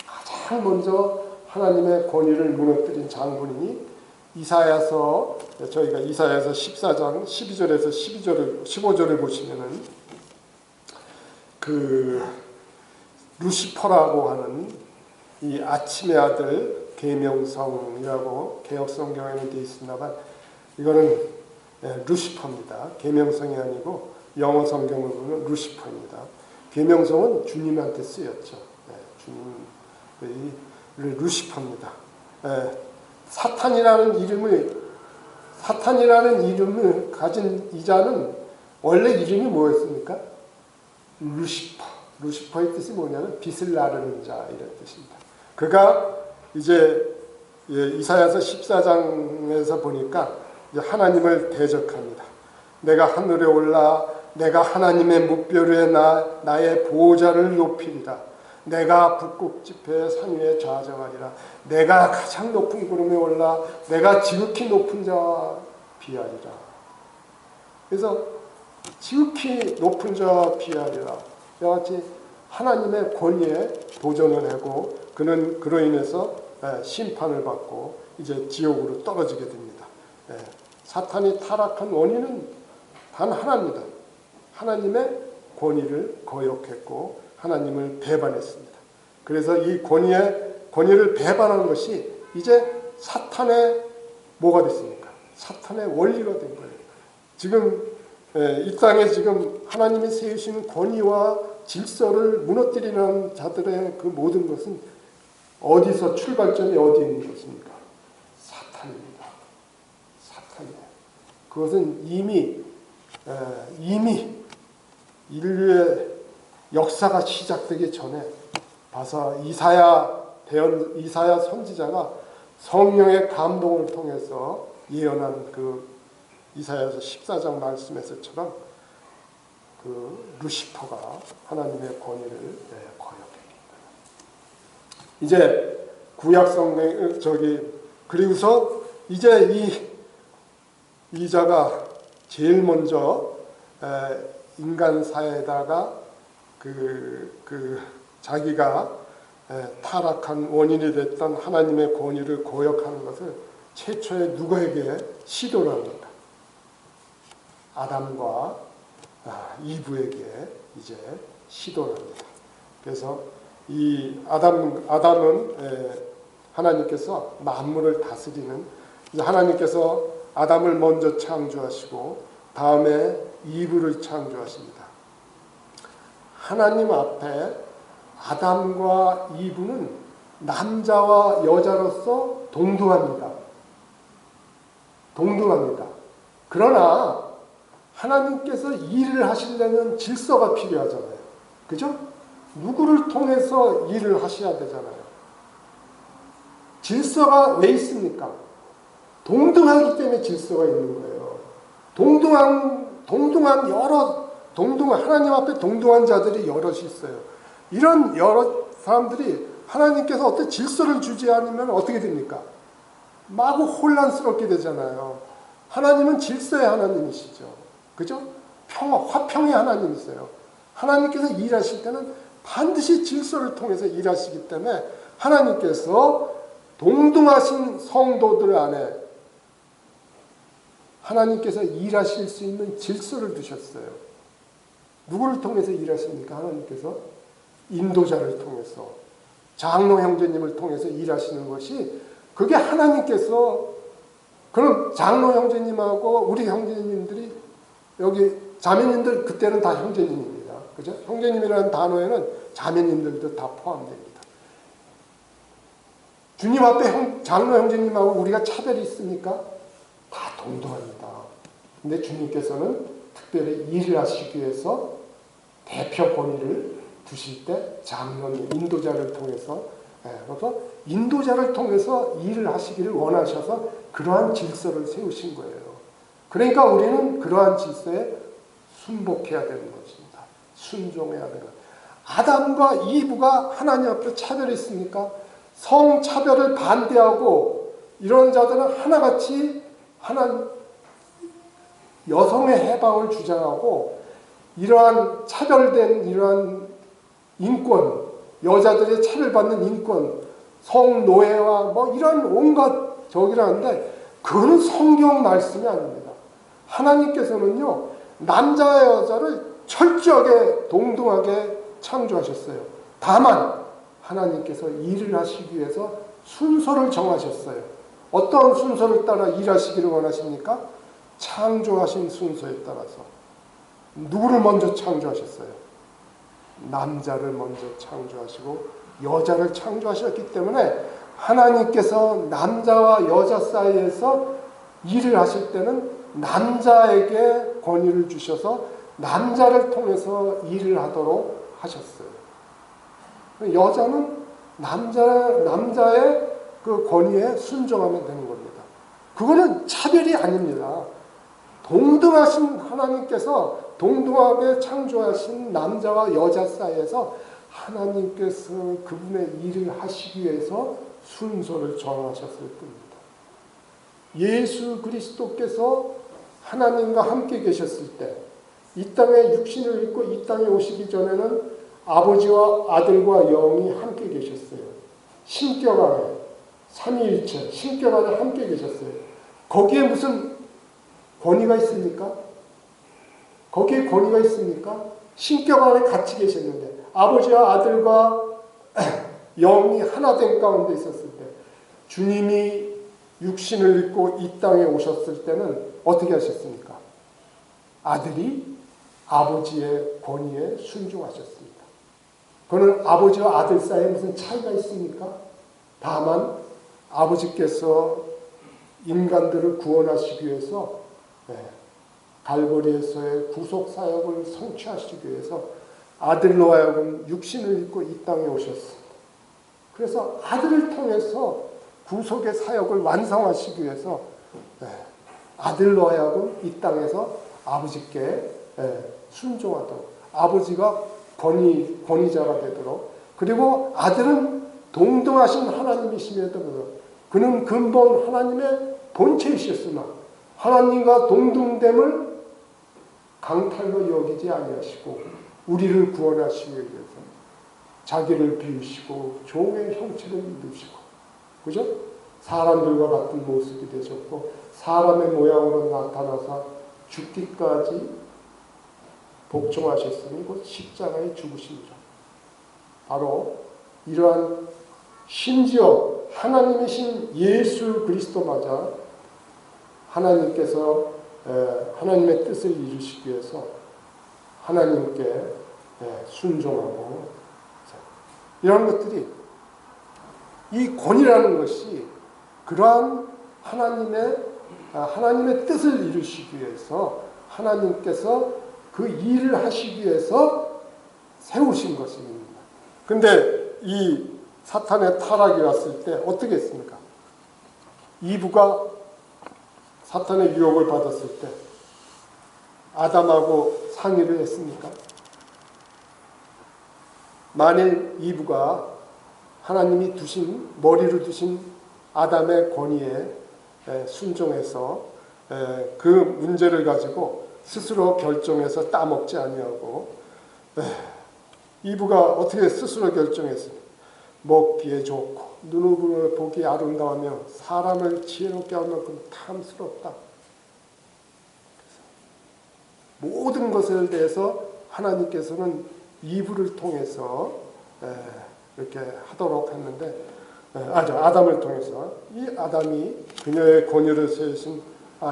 S1: 가장 먼저 하나님의 권위를 무너뜨린 장본인이 이사야서, 저희가 이사야서 14장 12절에서 15절을 보시면은 그 루시퍼라고 하는 이 아침의 아들 계명성이라고 개역성경에는 되어 있습니다만 이거는 루시퍼입니다. 계명성이 아니고 영어 성경을 보면 루시퍼입니다. 계명성은 주님한테 쓰였죠. 주님의 루시퍼입니다. 사탄이라는 이름을 가진 이 자는 원래 이름이 뭐였습니까? 루시퍼의 뜻이 뭐냐면 빛을 나르는 자 이런 뜻입니다. 그가 이제 이사야서 14장에서 보니까 이제 하나님을 대적합니다. 내가 하늘에 올라 내가 하나님의 뭇별 위에 나의 보호자를 높이리라. 내가 북극 지폐의 산 위에 좌정하리라. 내가 가장 높은 구름에 올라 내가 지극히 높은 자와 비하리라. 그래서 지극히 높은 자와 비하리라. 이와 같이 하나님의 권위에 도전을 하고 그는 그로 인해서 심판을 받고 이제 지옥으로 떨어지게 됩니다. 사탄이 타락한 원인은 단 하나입니다. 하나님의 권위를 거역했고 하나님을 배반했습니다. 그래서 이 권위를 배반한 것이 이제 사탄의 뭐가 됐습니까? 사탄의 원리가 된 거예요. 지금 이 땅에 지금 하나님이 세우신 권위와 질서를 무너뜨리는 자들의 그 모든 것은 어디서 출발점이 어디에 있는 것입니까? 사탄입니다. 사탄이에요. 그것은 이미 인류의 역사가 시작되기 전에 봐서 이사야 선지자가 성령의 감동을 통해서 예언한 그 이사야서 14장 말씀에서처럼 그 루시퍼가 하나님의 권위를 거역합니다. 이제 구약 성경 그리고서 이제 이 자가 제일 먼저 인간 사회에다가 자기가 타락한 원인이 됐던 하나님의 권위를 고역하는 것을 최초에 누구에게 시도를 합니까? 아담과 이브에게 이제 시도를 합니다. 그래서 이 아담은 하나님께서 만물을 다스리는, 하나님께서 아담을 먼저 창조하시고 다음에 이브를 창조하십니다. 하나님 앞에 아담과 이브는 남자와 여자로서 동등합니다. 그러나 하나님께서 일을 하시려면 질서가 필요하잖아요. 그죠? 누구를 통해서 일을 하셔야 되잖아요. 질서가 왜 있습니까? 동등하기 때문에 질서가 있는 거예요. 하나님 앞에 동등한 자들이 여럿이 있어요. 이런 여러 사람들이 하나님께서 어떤 질서를 주지 않으면 어떻게 됩니까? 마구 혼란스럽게 되잖아요. 하나님은 질서의 하나님이시죠. 그죠? 화평의 하나님이세요. 하나님께서 일하실 때는 반드시 질서를 통해서 일하시기 때문에 하나님께서 동등하신 성도들 안에 하나님께서 일하실 수 있는 질서를 두셨어요. 누구를 통해서 일하십니까? 하나님께서 인도자를 통해서, 장로 형제님을 통해서 일하시는 것이, 그게 하나님께서, 그럼 장로 형제님하고 우리 형제님들이, 여기 자매님들 그때는 다 형제님입니다. 그죠? 형제님이라는 단어에는 자매님들도 다 포함됩니다. 주님 앞에 장로 형제님하고 우리가 차별이 있습니까? 다 동등합니다. 근데 주님께서는 특별히 일을 하시기 위해서 대표 권위를 두실 때 장로님, 인도자를 통해서, 그래서 인도자를 통해서 일을 하시기를 원하셔서 그러한 질서를 세우신 거예요. 그러니까 우리는 그러한 질서에 순복해야 되는 것입니다. 순종해야 되는 것. 아담과 이브가 하나님 앞에 차별이 있습니까? 성차별을 반대하고 이런 자들은 하나같이 여성의 해방을 주장하고 이러한 차별된 이러한 인권, 여자들이 차별받는 인권, 성노예와 이런 온갖 저기라는데 그거는 성경 말씀이 아닙니다. 하나님께서는요, 남자와 여자를 철저하게 동등하게 창조하셨어요. 다만 하나님께서 일을 하시기 위해서 순서를 정하셨어요. 어떤 순서를 따라 일하시기를 원하십니까? 창조하신 순서에 따라서. 누구를 먼저 창조하셨어요? 남자를 먼저 창조하시고 여자를 창조하셨기 때문에 하나님께서 남자와 여자 사이에서 일을 하실 때는 남자에게 권위를 주셔서 남자를 통해서 일을 하도록 하셨어요. 여자는 남자의 그 권위에 순종하면 되는 겁니다. 그거는 차별이 아닙니다. 동등하신 하나님께서 동등하게 창조하신 남자와 여자 사이에서 하나님께서 그분의 일을 하시기 위해서 순서를 정하셨을 뿐입니다. 예수 그리스도께서 하나님과 함께 계셨을 때 이 땅에 육신을 입고 이 땅에 오시기 전에는 아버지와 아들과 영이 함께 계셨어요. 신격 안에 삼위일체 신격 안에 함께 계셨어요. 거기에 무슨 권위가 있습니까? 거기에 권위가 있습니까? 신격 안에 같이 계셨는데 아버지와 아들과 영이 하나 된 가운데 있었을 때 주님이 육신을 입고 이 땅에 오셨을 때는 어떻게 하셨습니까? 아들이 아버지의 권위에 순종하셨습니다. 그는 아버지와 아들 사이에 무슨 차이가 있습니까? 다만 아버지께서 인간들을 구원하시기 위해서 갈보리에서의 구속사역을 성취하시기 위해서 아들로 하여금 육신을 입고 이 땅에 오셨습니다. 그래서 아들을 통해서 구속의 사역을 완성하시기 위해서 아들로 하여금 이 땅에서 아버지께 순종하도록, 아버지가 권위자가 되도록, 그리고 아들은 동등하신 하나님이심에도 그는 근본 하나님의 본체이셨으나 하나님과 동등됨을 강탈로 여기지 아니하시고 우리를 구원하시기 위해서 자기를 비우시고 종의 형체를 입으시고, 그죠? 사람들과 같은 모습이 되셨고 사람의 모양으로 나타나서 죽기까지 복종하셨으니 곧 십자가에 죽으십니다. 바로 이러한, 심지어 하나님이신 예수 그리스도마저 하나님께서 하나님의 뜻을 이루시기 위해서 하나님께 순종하고, 이런 것들이, 이 권위라는 것이 그러한 하나님의 뜻을 이루시기 위해서 하나님께서 그 일을 하시기 위해서 세우신 것입니다. 근데 이 사탄의 타락이 왔을 때 어떻게 했습니까? 이브가 사탄의 유혹을 받았을 때 아담하고 상의를 했습니까? 만일 이브가 하나님이 머리로 두신 아담의 권위에 순종해서 그 문제를 가지고 스스로 결정해서 따먹지 아니하고, 이브가 어떻게 스스로 결정했습니까? 먹기에 좋고 눈으로 보기 아름다우며 사람을 지혜롭게 할 만큼 탐스럽다. 모든 것에 대해서 하나님께서는 이브를 통해서 이렇게 하도록 했는데, 아담을 통해서 이 아담이 그녀의 권위를 세우신,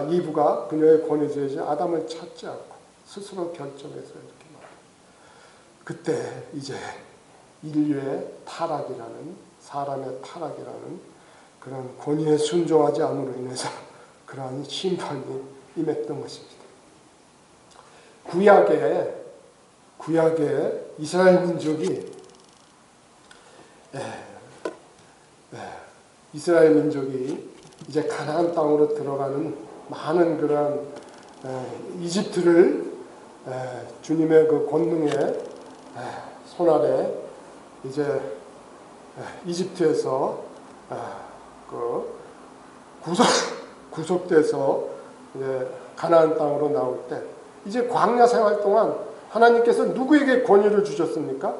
S1: 이브가 그녀의 권위를 세우신 아담을 찾지 않고 스스로 결정해서 이렇게 말해요. 그때 이제 인류의 타락이라는, 사람의 타락이라는 그런 권위에 순종하지 않음으로 인해서 그러한 심판이 임했던 것입니다. 구약의 이스라엘 민족이 이제 가나안 땅으로 들어가는 많은 그런 이집트를 주님의 그 권능의 손 아래 이제 이집트에서 구속돼서 이제 가나안 땅으로 나올 때, 이제 광야 생활 동안 하나님께서 누구에게 권위를 주셨습니까?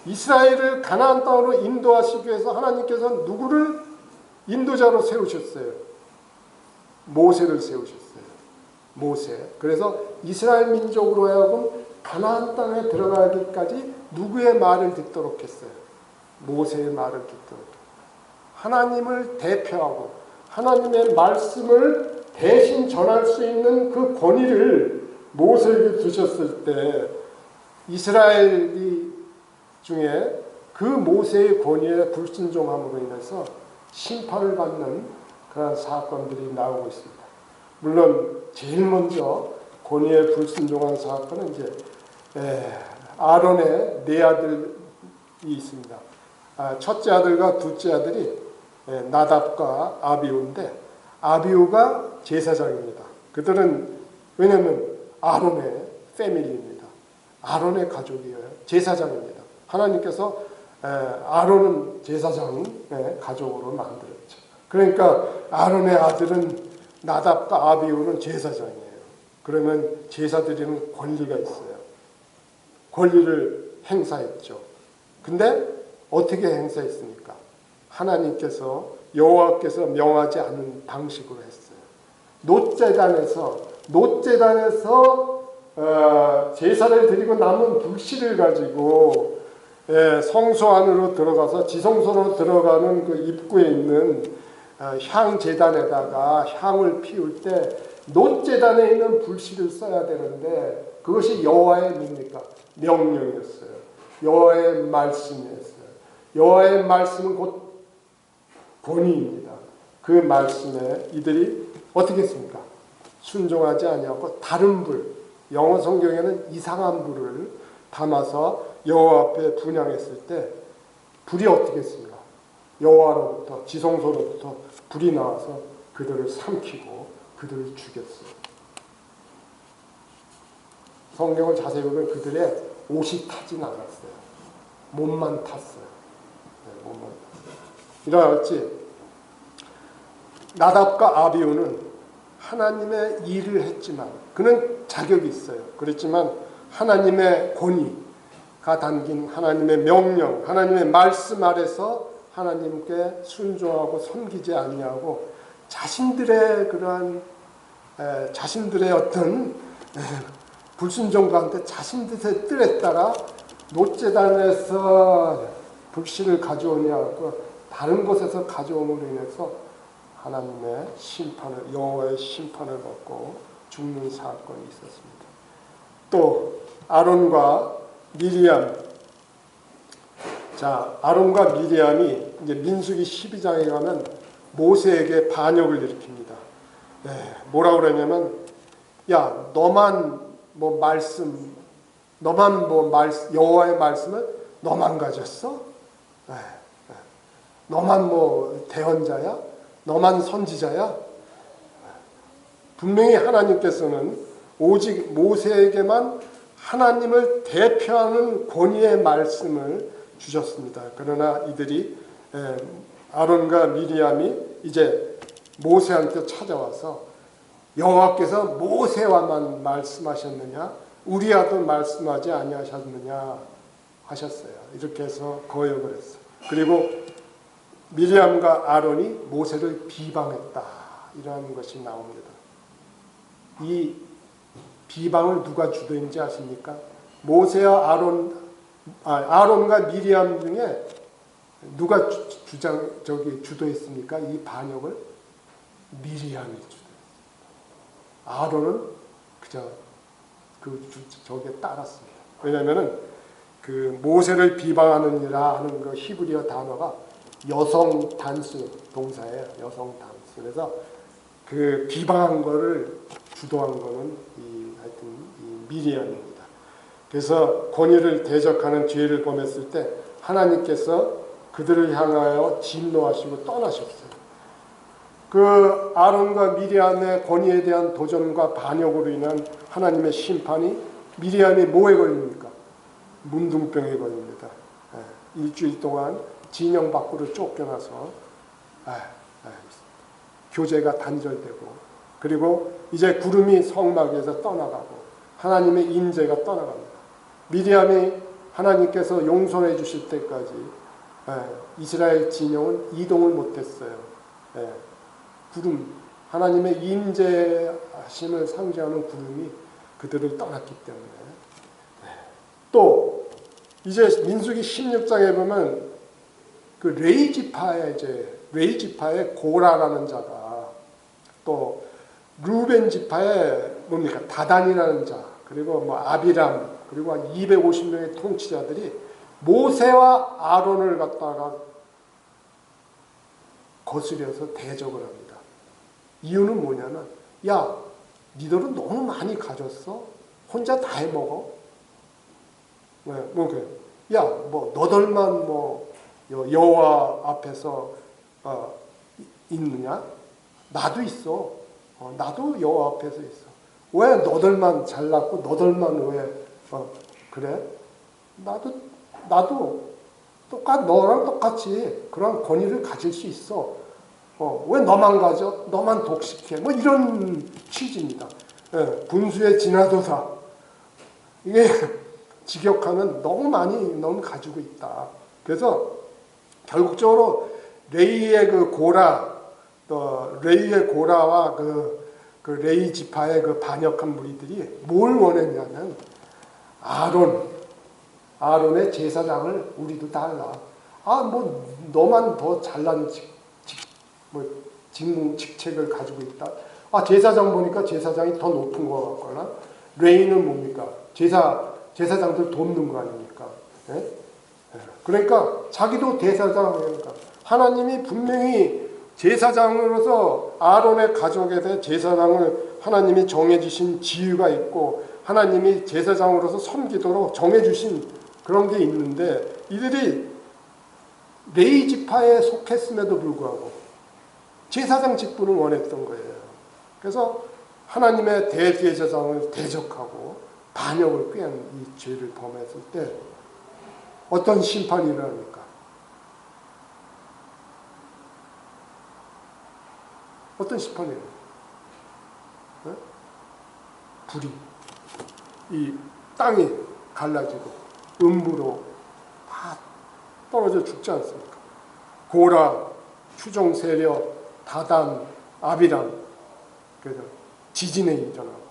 S1: 이스라엘을 가나안 땅으로 인도하시기 위해서 하나님께서 누구를 인도자로 세우셨어요? 모세를 세우셨어요. 모세. 그래서 이스라엘 민족으로 하여금 가나안 땅에 들어가기까지 누구의 말을 듣도록 했어요? 모세의 말을 듣도록. 하나님을 대표하고 하나님의 말씀을 대신 전할 수 있는 그 권위를 모세에게 주셨을 때, 이스라엘이 중에 그 모세의 권위에 불순종함으로 인해서 심판을 받는 그런 사건들이 나오고 있습니다. 물론 제일 먼저 권위에 불순종한 사건은 이제 아론의 네 아들이 있습니다. 첫째 아들과 둘째 아들이 나답과 아비우인데, 아비우가 제사장입니다. 그들은, 왜냐하면 아론의 패밀리입니다. 아론의 가족이에요. 제사장입니다. 하나님께서 아론은 제사장의 가족으로 만들었죠. 그러니까 아론의 아들은 나답과 아비우는 제사장이에요. 그러면 제사 드리는 권리가 있어요. 권리를 행사했죠. 근데 어떻게 행사했습니까? 하나님께서, 여호와께서 명하지 않은 방식으로 했어요. 놋제단에서 제사를 드리고 남은 불씨를 가지고 성소 안으로 들어가서, 지성소로 들어가는 그 입구에 있는 향제단에다가 향을 피울 때 놋제단에 있는 불씨를 써야 되는데, 그것이 여호와의 뭡니까? 명령이었어요. 여호와의 말씀이었어요. 여호와의 말씀은 곧 권위입니다. 그 말씀에 이들이 어떻게 했습니까? 순종하지 아니하고 다른 불, 영어 성경에는 이상한 불을 담아서 여호와 앞에 분향했을 때 불이 어떻게 했습니까? 여호와로부터 지성소로부터 불이 나와서 그들을 삼키고 그들을 죽였어요. 성경을 자세히 보면 그들의 옷이 타진 않았어요. 몸만 탔어요. 네, 몸만 탔어요. 일어날지 나답과 아비후는 하나님의 일을 했지만 그는 자격이 있어요. 그렇지만 하나님의 권위가 담긴 하나님의 명령, 하나님의 말씀 아래서 하나님께 순종하고 섬기지 아니하고 자신들의 그러한 자신들의 어떤 불순종 가운데 자신들의 뜻에 따라 노제단에서 불씨를 가져오냐 하고 다른 곳에서 가져옴으로 인해서 하나님의 심판을, 여호와의 심판을 받고 죽는 사건이 있었습니다. 또 아론과 미리암, 자 아론과 미리암이 이제 민수기 12장에 가면 모세에게 반역을 일으킵니다. 뭐라고 그러냐면, 야 너만 뭐 말씀, 너만 뭐 여호와의 말씀을 너만 가졌어? 너만 뭐 대언자야? 너만 선지자야? 분명히 하나님께서는 오직 모세에게만 하나님을 대표하는 권위의 말씀을 주셨습니다. 그러나 이들이 아론과 미리암이 이제 모세한테 찾아와서 여호와께서 모세와만 말씀하셨느냐 우리와도 말씀하지 아니하셨느냐 하셨어요. 이렇게 해서 거역을 했어요. 그리고 미리암과 아론이 모세를 비방했다 이러한 것이 나옵니다. 이 비방을 누가 주도했는지 아십니까? 모세와 아론과 미리암 중에 누가 주도했습니까? 이 반역을 미리암이 주도했습니다. 아론은 그저 저게 따랐습니다. 왜냐하면은 그 모세를 비방하느니라 하는 그 히브리어 단어가 여성 단수 동사예요. 여성 단수. 그래서 그 비방한 거를 주도한 거는 하여튼 이 미리암입니다. 그래서 권위를 대적하는 죄를 범했을 때 하나님께서 그들을 향하여 진노하시고 떠나셨어요. 그 아론과 미리암의 권위에 대한 도전과 반역으로 인한 하나님의 심판이 미리암이 뭐에 걸립니까? 문둥병에 걸립니다. 일주일 동안 진영 밖으로 쫓겨나서 교제가 단절되고 그리고 이제 구름이 성막에서 떠나가고 하나님의 임재가 떠나갑니다. 미리암이 하나님께서 용서해 주실 때까지 이스라엘 진영은 이동을 못했어요. 구름, 하나님의 임재하심을 상징하는 구름이 그들을 떠났기 때문에. 또 이제 민수기 16장에 보면 그 레위 지파의 고라라는 자가 또 루벤 지파의 뭡니까 다단이라는 자 그리고 뭐 아비람 그리고 한 250명의 통치자들이 모세와 아론을 갖다가 거스려서 대적을 합니다. 이유는 뭐냐면 야 니들은 너무 많이 가졌어. 혼자 다 해먹어. 왜? 뭐 그래. 야 뭐 너들만 뭐 여호와 앞에서 있느냐? 나도 있어. 나도 여호와 앞에서 있어. 왜 너들만 잘났고 너들만 왜 그래? 나도 너랑 똑같이 그런 권위를 가질 수 있어. 왜 너만 가져? 너만 독식해. 뭐 이런 취지입니다. 분수의 진화도사. 이게 직역하면 너무 가지고 있다. 그래서 결국적으로 레위의 그 고라, 레위의 고라와 그 레위 지파의 그 반역한 무리들이 뭘 원했냐면 아론의 제사장을 우리도 달라. 뭐 너만 더 잘난 직책을 가지고 있다. 제사장 보니까 제사장이 더 높은 것 같거나 레위는 뭡니까? 제사장들 돕는 거 아닙니까? 그러니까 자기도 제사장이니까 하나님이 분명히 제사장으로서 아론의 가족에 대해 제사장을 하나님이 정해주신 지위가 있고 하나님이 제사장으로서 섬기도록 정해주신 그런 게 있는데 이들이 레위 지파에 속했음에도 불구하고 제사장 직분을 원했던 거예요. 그래서 하나님의 대제사장을 대적하고 반역을 꾀한 이 죄를 범했을 때 어떤 심판이 일어납니까? 어떤 심판이 일어납니까? 네? 불이 이 땅이 갈라지고 음부로 다 떨어져 죽지 않습니까? 고라, 추종 세력, 다단, 아비람, 그래서 지진이 일어나고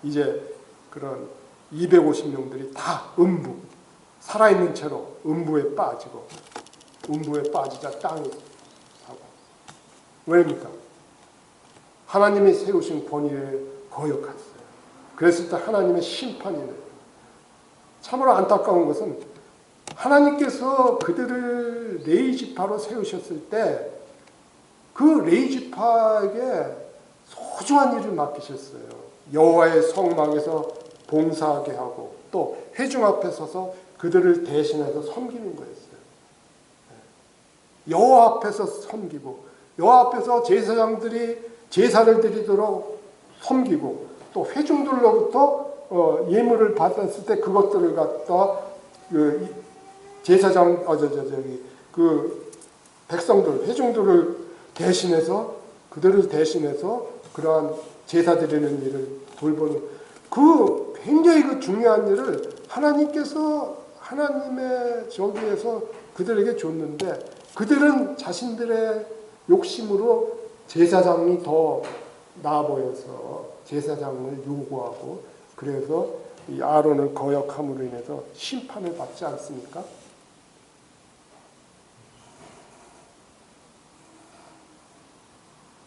S1: 이제 그런 250명들이 다 음부, 살아있는 채로 음부에 빠지고 음부에 빠지자 땅이 사고. 왜입니까? 하나님이 세우신 권위를 거역했어요. 그랬을 때 하나님의 심판이 내려요. 참으로 안타까운 것은 하나님께서 그들을 레위 지파로 세우셨을 때 그 레위 지파에게 소중한 일을 맡기셨어요. 여호와의 성막에서 봉사하게 하고 또 회중 앞에 서서 그들을 대신해서 섬기는 거였어요. 여호와 앞에서 섬기고 여호와 앞에서 제사장들이 제사를 드리도록 섬기고 또 회중들로부터 예물을 받았을 때 그것들을 갖다 제사장 그 백성들 회중들을 대신해서 그들을 대신해서 그러한 제사 드리는 일을 돌보는 그 굉장히 그 중요한 일을 하나님께서 하나님의 저기에서 그들에게 줬는데 그들은 자신들의 욕심으로 제사장이 더 나아 보여서 제사장을 요구하고 그래서 이 아론을 거역함으로 인해서 심판을 받지 않습니까?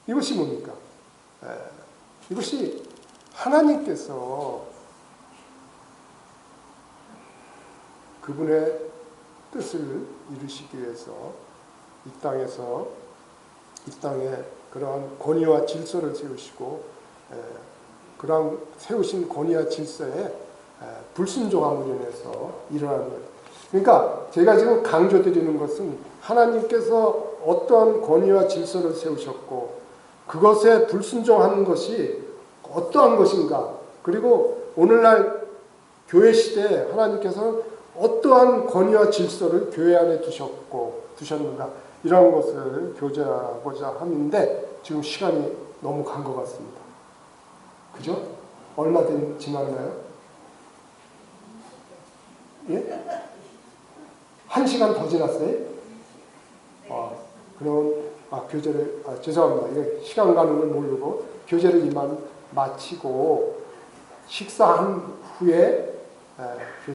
S1: 이것이 뭡니까? 이것이 하나님께서 그분의 뜻을 이루시기 위해서 이 땅에 그러한 권위와 질서를 세우시고 그러한 세우신 권위와 질서에 불순종함으로 인해서 일어나는 거예요. 그러니까 제가 지금 강조드리는 것은 하나님께서 어떠한 권위와 질서를 세우셨고 그것에 불순종하는 것이 어떠한 것인가 그리고 오늘날 교회 시대에 하나님께서는 어떠한 권위와 질서를 교회 안에 두셨는가 이런 것을 교제하고자 하는데 지금 시간이 너무 간 것 같습니다. 그죠? 얼마 지났나요? 예? 1시간 더 지났어요? 그럼 교제를 죄송합니다. 이게 시간 가는 걸 모르고 교제를 이만 마치고 식사한 후에